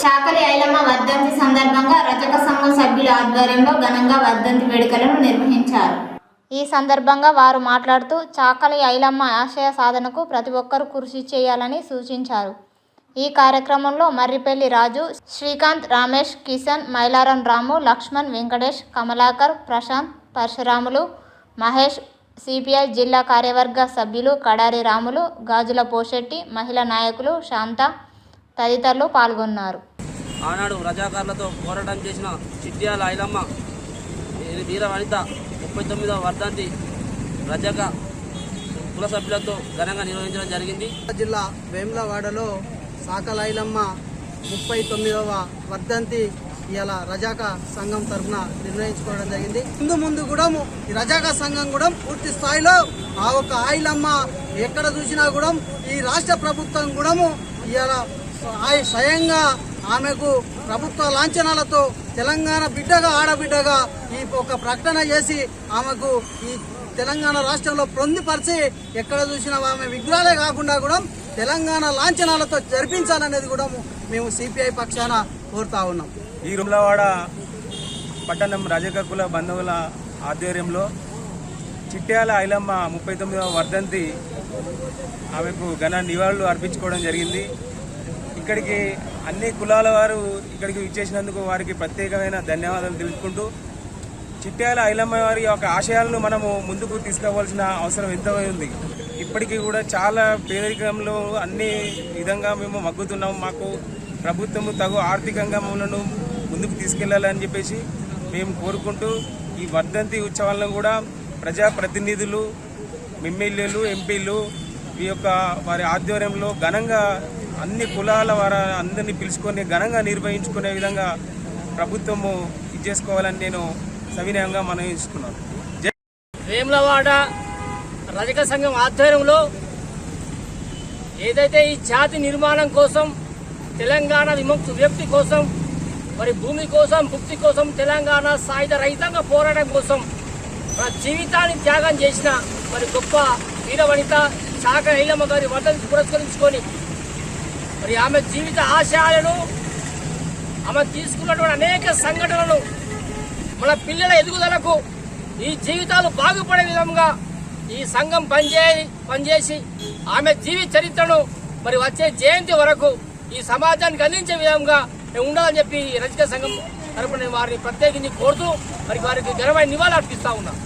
చాకలి ఐలమ్మ వర్ధంతి సందర్భంగా రజక సంఘం సభ్యుల ఆధ్వర్యంలో ఘనంగా వర్ధంతి వేడుకలను నిర్వహించారు. ఈ సందర్భంగా వారు మాట్లాడుతూ చాకలి ఐలమ్మ ఆశయ సాధనకు ప్రతి ఒక్కరూ కృషి చేయాలని సూచించారు. ఈ కార్యక్రమంలో మర్రిపల్లి రాజు, శ్రీకాంత్, రమేష్, కిషన్, మైలారం రాము, లక్ష్మణ్, వెంకటేష్, కమలాకర్, ప్రశాంత్, పరశురాములు, మహేష్, సిపిఐ జిల్లా కార్యవర్గ సభ్యులు కడారి రాములు, గాజుల పోషెట్టి, మహిళా నాయకులు శాంత తదితరులు పాల్గొన్నారు. ఆనాడు రజాకారులతో పోరాటం చేసిన చిట్యాల ఐలమ్మ వీర వనిత 39వ వర్ధంతి రజక కుల సభ్యులతో ఘనంగా నిర్వహించడం జరిగింది. జిల్లా వేములవాడలో చాకలి ఐలమ్మ 39వ వర్ధంతి ఇవాళ రజాక సంఘం తరఫున నిర్ణయించుకోవడం జరిగింది. ముందు కూడా ఈ రజాక సంఘం కూడా పూర్తి స్థాయిలో ఆ ఒక్క ఐలమ్మ ఎక్కడ చూసినా కూడా ఈ రాష్ట్ర ప్రభుత్వం కూడా ఇవాళ స్వయంగా ఆమెకు ప్రభుత్వ లాంఛనాలతో తెలంగాణ బిడ్డగా ఆడబిడ్డగా ఈ ఒక ప్రకటన చేసి ఆమెకు ఈ తెలంగాణ రాష్ట్రంలో పొందిపరిచి ఎక్కడ చూసినా ఆమె విగ్రహాలే కాకుండా కూడా తెలంగాణ లాంఛనాలతో జరిపించాలనేది కూడా మేము సిపిఐ పక్షాన కోరుతా ఉన్నాం. ఈ వేములవాడ పట్టణం రజక కుల బంధువుల ఆధ్వర్యంలో చిట్యాల ఐలమ్మ 39వ వర్ధంతి ఆమెకు ఘన నివాళులు అర్పించుకోవడం జరిగింది. ఇక్కడికి అన్ని కులాల వారు ఇక్కడికి ఇచ్చేసినందుకు వారికి ప్రత్యేకమైన ధన్యవాదాలు తెలుపుకుంటూ చిట్యాల ఐలమ్మ వారి యొక్క ఆశయాలను మనము ముందుకు తీసుకుపోవాల్సిన అవసరం ఎంతో ఉంది. ఇప్పటికీ కూడా చాలా పేదరికంలో అన్ని విధంగా మేము మగ్గుతున్నాం. మాకు ప్రభుత్వము తగు ఆర్థికంగా మమ్మల్ని ముందుకు తీసుకెళ్లాలని చెప్పేసి మేము కోరుకుంటూ ఈ వర్ధంతి ఉత్సవాలను కూడా ప్రజాప్రతినిధులు, ఎమ్మెల్యేలు, ఎంపీలు వారి ఆధ్వర్యంలో ఘనంగా అన్ని కులాల వారు అందరినీ పిలుచుకొని ఘనంగా నిర్వహించుకునే విధంగా ప్రభుత్వము చేసుకోవాలని నేను సవినయంగా మనవిస్తున్నాను. వేములవాడ రజక సంఘం ఆధ్వర్యంలో ఏదైతే ఈ జాతి నిర్మాణం కోసం, తెలంగాణ విముక్తి కోసం, మరి భూమి కోసం, భుక్తి కోసం, తెలంగాణ సాయుధ రహితంగా పోరాటం కోసం మన జీవితాన్ని త్యాగం చేసిన మరి గొప్ప వీరవనిత చాకలి ఐలమ్మ గారి వర్ధంతి పురస్కరించుకొని మరి ఆమె జీవిత ఆశయాలను, ఆమె తీసుకున్నటువంటి అనేక సంఘటనలను మన పిల్లల ఎదుగుదలకు, ఈ జీవితాలు బాగుపడే విధంగా ఈ సంఘం పనిచేసి ఆమె జీవిత చరిత్రను మరి వచ్చే జయంతి వరకు ఈ సమాజానికి అందించే విధంగా ఉండాలని చెప్పి రజక సంఘం తరపున వారిని ప్రత్యేకించి కోరుతూ మరి వారికి ఘనమైన నివాళులు అర్పిస్తా ఉన్నాం.